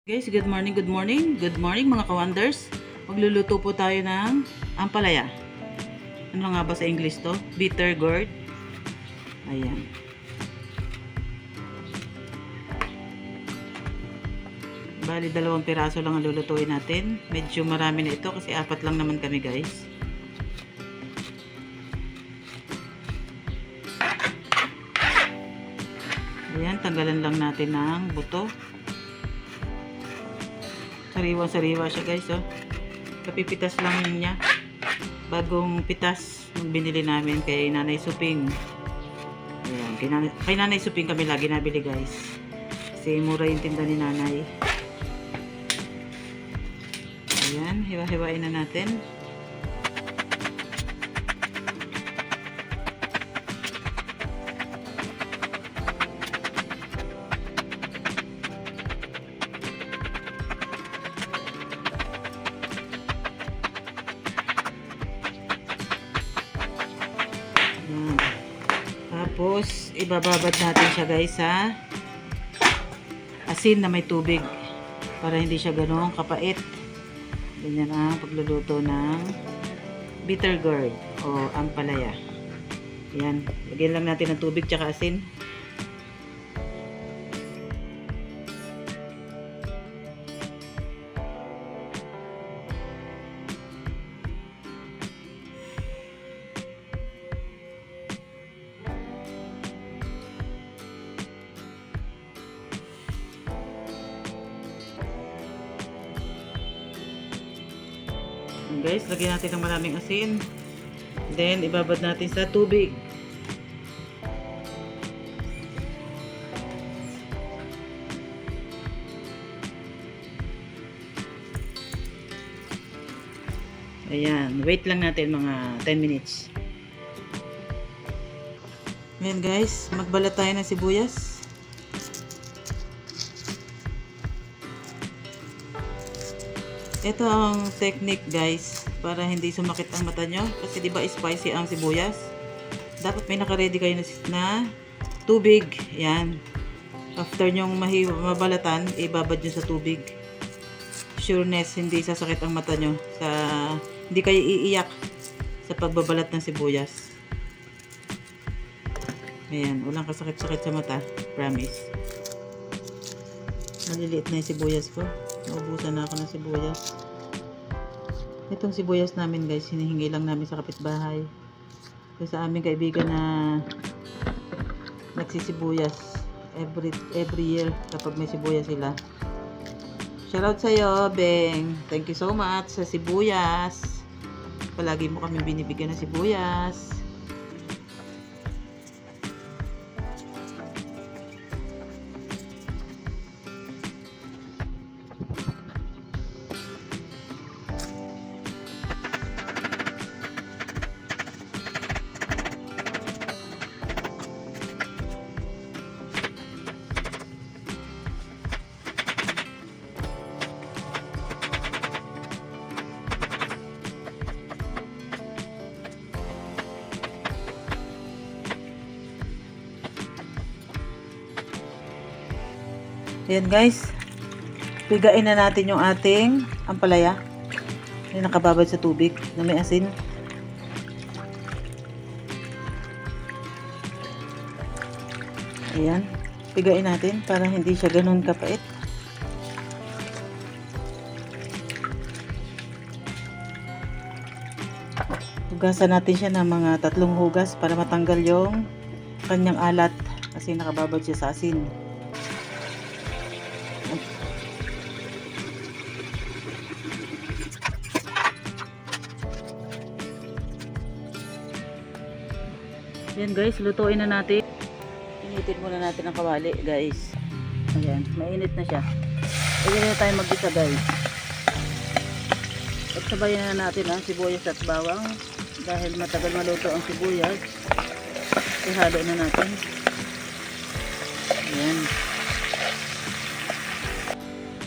Guys, good morning, good morning. Good morning mga ka-wonders. Magluluto po tayo ng ampalaya. Ano nga ba sa English to? Bitter gourd. Ayan. Bali, 2 piraso lang ang lulutuin natin. Medyo marami na ito kasi 4 lang naman kami, guys. Ayan, tanggalan lang natin ng buto. Sariwa-sariwa siya, guys, oh. Kapipitas lang niya. Bagong pitas nung binili namin kay Nanay Suping. Ayan, kay Nanay Suping kami lagi nabili, guys. Kasi mura yung tinda ni Nanay. Ayan, hiwa-hiwain na natin. Ayan. Tapos, ibababad natin siya, guys, sa asin na may tubig para hindi siya ganoong kapait. Ganyan ang pagluluto ng bitter gourd o ampalaya. Yan, lagyan lang natin ng tubig tsaka asin. Guys, lagyan natin ng maraming asin. Then, ibabad natin sa tubig. Ayan, wait lang natin mga 10 minutes. Ayan guys, magbalat tayo ng sibuyas. Ito ang technique, guys, para hindi sumakit ang mata nyo. Kasi diba spicy ang sibuyas. Dapat may naka-ready kayo na tubig. Yan. After nyong mabalatan, ibabad nyo sa tubig. Sureness, hindi sasakit ang mata nyo. Hindi kayo iiyak sa pagbabalat ng sibuyas. Ayan, walang kasakit-sakit sa mata. Promise. Maliliit na yung sibuyas ko. Naubusan na ako ng sibuyas. Itong sibuyas namin, guys, hinihingi lang namin sa kapitbahay. Kasi sa aming kaibigan na nagsisibuyas every year kapag may sibuyas sila. Shoutout sa'yo, Beng. Thank you so much sa sibuyas. Palagi mo kami binibigyan ng sibuyas. Ayan guys, pigain na natin yung ating ampalaya. Ayan, nakababad sa tubig na may asin. Ayan, pigain natin para hindi siya ganun kapait. Hugasan natin siya ng mga 3 hugas para matanggal yung kanyang alat kasi nakababad siya sa asin. Ayan guys, lutuin na natin. Initin muna natin ang kawali, guys. Ayan, mainit na siya. Ayan na tayo mag-isa, guys. At sabayan na natin ang sibuyas at bawang. Dahil matagal maluto ang sibuyas, ihalo na natin. Ayan.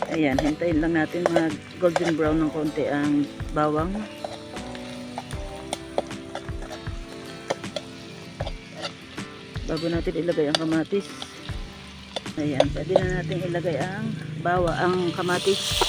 Ayan, hintayin lang natin mag golden brown ng konti ang bawang. Bago natin ilagay ang kamatis. Ayan, pwede na natin ilagay ang ang kamatis.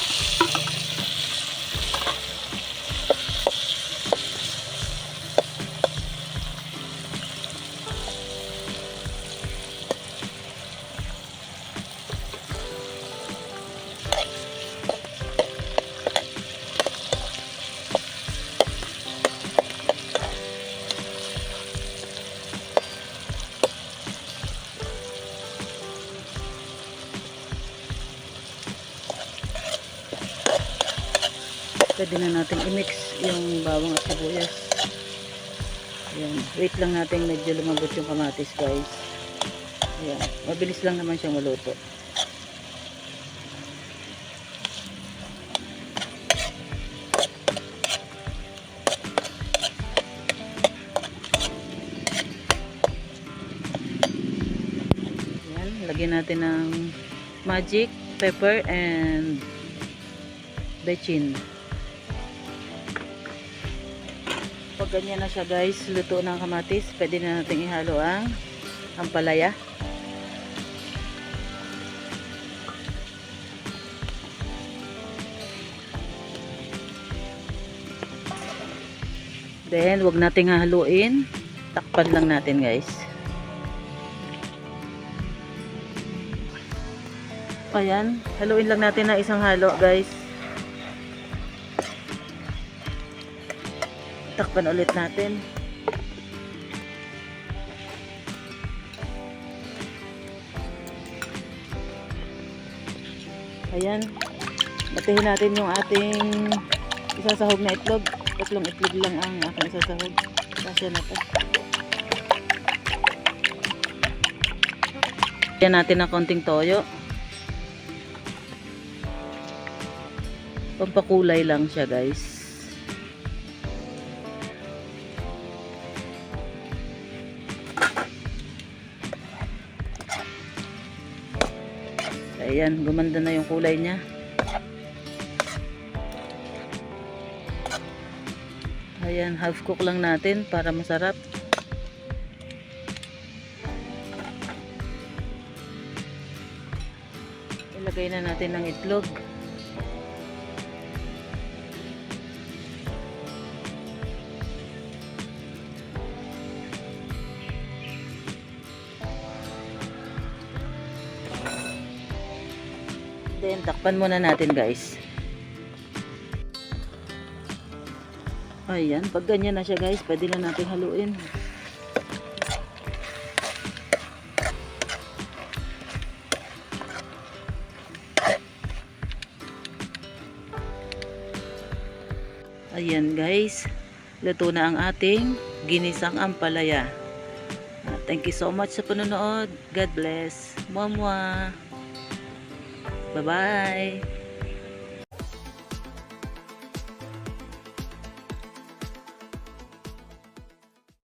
Pwede na natin i-mix yung bawang at sibuyas. Ayan. Wait lang natin medyo lumambot yung kamatis, guys. Ayan. Mabilis lang naman siyang maluto. Ayan. Lagyan natin ng magic, pepper, and bechin. Pag ganyan na siya, guys, luto ng kamatis, pwede na natin ihalo ang ampalaya. Then, wag nating haluin. Takpan lang natin, guys. Ayan, haluin lang natin na isang halo, guys. Takpan ulit natin. Ayan. Batihin natin yung ating isasahog na itlog. 3 itlog lang ang aking isasahog. Kasya na to. Lagyan natin ng konting toyo. Pampakulay lang siya, guys. Ayan, gumanda na yung kulay niya. Ayan, half cook lang natin para masarap. Ilagay na natin ng itlog. Then, takpan muna natin, guys. Ayan, pag ganyan na siya, guys, pwede na natin haluin. Ayan, guys. Luto na ang ating ginisang ampalaya. Thank you so much sa panonood. God bless. Mwah mwah. Bye-bye.